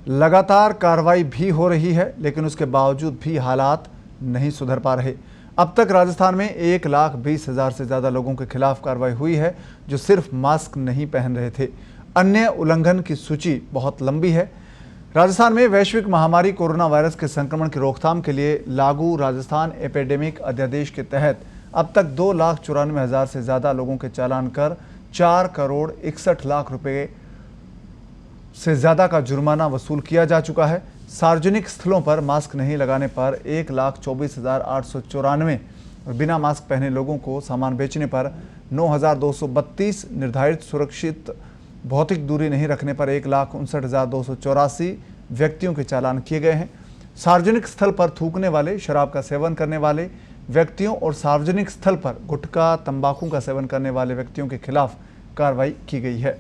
लगातार कार्रवाई भी हो रही है, लेकिन उसके बावजूद भी हालात नहीं सुधर पा रहे। अब तक राजस्थान में 1,20,000 से ज़्यादा लोगों के खिलाफ कार्रवाई हुई है जो सिर्फ मास्क नहीं पहन रहे थे। अन्य उल्लंघन की सूची बहुत लंबी है। राजस्थान में वैश्विक महामारी कोरोना वायरस के संक्रमण की रोकथाम के लिए लागू राजस्थान एपिडेमिक अध्यादेश के तहत अब तक 2,94,000 से ज़्यादा लोगों के चालान कर 4,61,00,000 रुपये से ज़्यादा का जुर्माना वसूल किया जा चुका है। सार्वजनिक स्थलों पर मास्क नहीं लगाने पर 1,24,894 और बिना मास्क पहने लोगों को सामान बेचने पर 9,232, निर्धारित सुरक्षित भौतिक दूरी नहीं रखने पर 1,59,284 व्यक्तियों के चालान किए गए हैं। सार्वजनिक स्थल पर थूकने वाले, शराब का सेवन करने वाले व्यक्तियों और सार्वजनिक स्थल पर गुटखा, तंबाकू का सेवन करने वाले व्यक्तियों के खिलाफ कार्रवाई की गई है।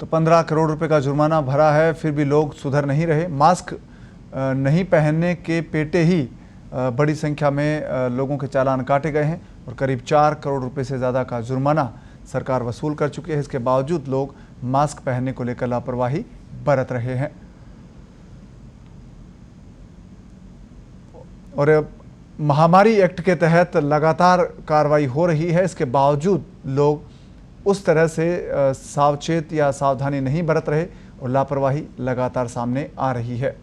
तो 15 करोड़ रुपए का जुर्माना भरा है, फिर भी लोग सुधर नहीं रहे। मास्क नहीं पहनने के पेटे ही बड़ी संख्या में लोगों के चालान काटे गए हैं और करीब 4 करोड़ रुपए से ज़्यादा का जुर्माना सरकार वसूल कर चुकी है। इसके बावजूद लोग मास्क पहनने को लेकर लापरवाही बरत रहे हैं और महामारी एक्ट के तहत लगातार कार्रवाई हो रही है। इसके बावजूद लोग उस तरह से सावचेत या सावधानी नहीं बरत रहे और लापरवाही लगातार सामने आ रही है।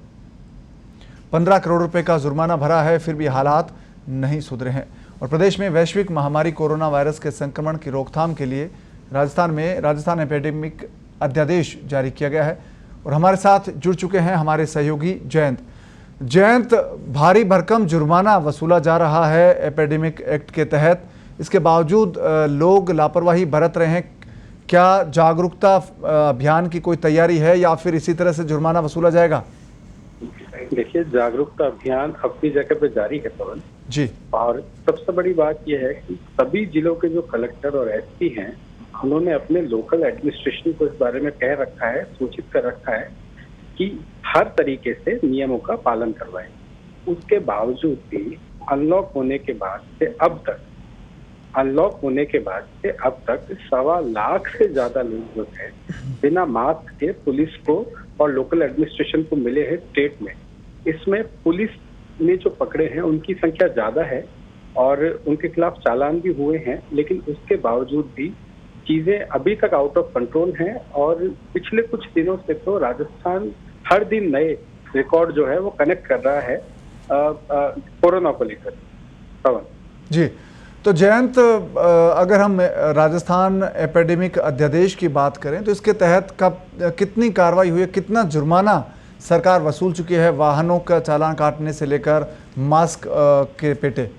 15 करोड़ रुपए का जुर्माना भरा है, फिर भी हालात नहीं सुधरे हैं और प्रदेश में वैश्विक महामारी कोरोना वायरस के संक्रमण की रोकथाम के लिए राजस्थान एपिडेमिक अध्यादेश जारी किया गया है और हमारे साथ जुड़ चुके हैं हमारे सहयोगी जयंत। भारी भरकम जुर्माना वसूला जा रहा है एपिडेमिक एक्ट के तहत, इसके बावजूद लोग लापरवाही बरत रहे हैं। क्या जागरूकता अभियान की कोई तैयारी है या फिर इसी तरह से जुर्माना वसूला जाएगा? देखिए, जागरूकता अभियान अपनी जगह पे जारी है पवन जी, और सबसे बड़ी बात यह है कि सभी जिलों के जो कलेक्टर और एसपी हैं, उन्होंने अपने लोकल एडमिनिस्ट्रेशन को इस बारे में कह रखा है, सूचित कर रखा है कि हर तरीके से नियमों का पालन करवाएं। उसके बावजूद भी अनलॉक होने के बाद से अब तक 1.25 लाख से ज्यादा लोग जो है बिना मास्क के पुलिस को और लोकल एडमिनिस्ट्रेशन को मिले हैं स्टेट में। इसमें पुलिस ने जो पकड़े हैं उनकी संख्या ज्यादा है और उनके खिलाफ चालान भी हुए हैं, लेकिन उसके बावजूद भी चीजें अभी तक आउट ऑफ कंट्रोल हैं और पिछले कुछ दिनों से तो राजस्थान हर दिन नए रिकॉर्ड जो है वो कनेक्ट कर रहा है कोरोना को लेकर। पवन जी, तो जयंत, अगर हम राजस्थान एपिडेमिक अध्यादेश की बात करें तो इसके तहत कितनी कार्रवाई हुई है, कितना जुर्माना सरकार वसूल चुकी है वाहनों का चालान काटने से लेकर मास्क के पेटे?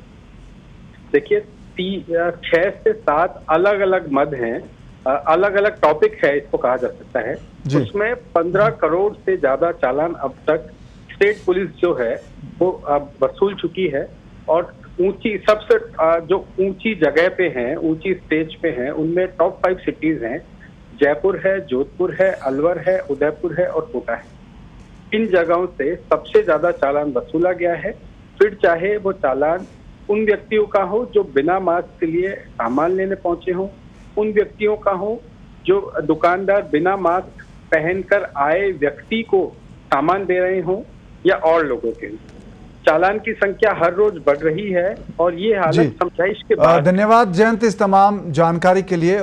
देखिए, 6 से 7 अलग अलग मद हैं, अलग अलग टॉपिक है, इसको कहा जा सकता है। उसमें 15 करोड़ से ज्यादा चालान अब तक स्टेट पुलिस जो है वो वसूल चुकी है और सबसे जो ऊंची जगह पे हैं, ऊंची स्टेज पे हैं, उनमें टॉप 5 सिटीज हैं। जयपुर है, जोधपुर है, अलवर है, उदयपुर है और कोटा है। इन जगहों से सबसे ज्यादा चालान वसूला गया है। फिर चाहे वो चालान उन व्यक्तियों का हो जो बिना मास्क के लिए सामान लेने पहुंचे हों, उन व्यक्तियों का हो जो दुकानदार बिना मास्क पहनकर आए व्यक्ति को सामान दे रहे हों, या और लोगों के। चालान की संख्या हर रोज बढ़ रही है और ये हालत समझाइश के बाद। धन्यवाद जयंत इस तमाम जानकारी के लिए।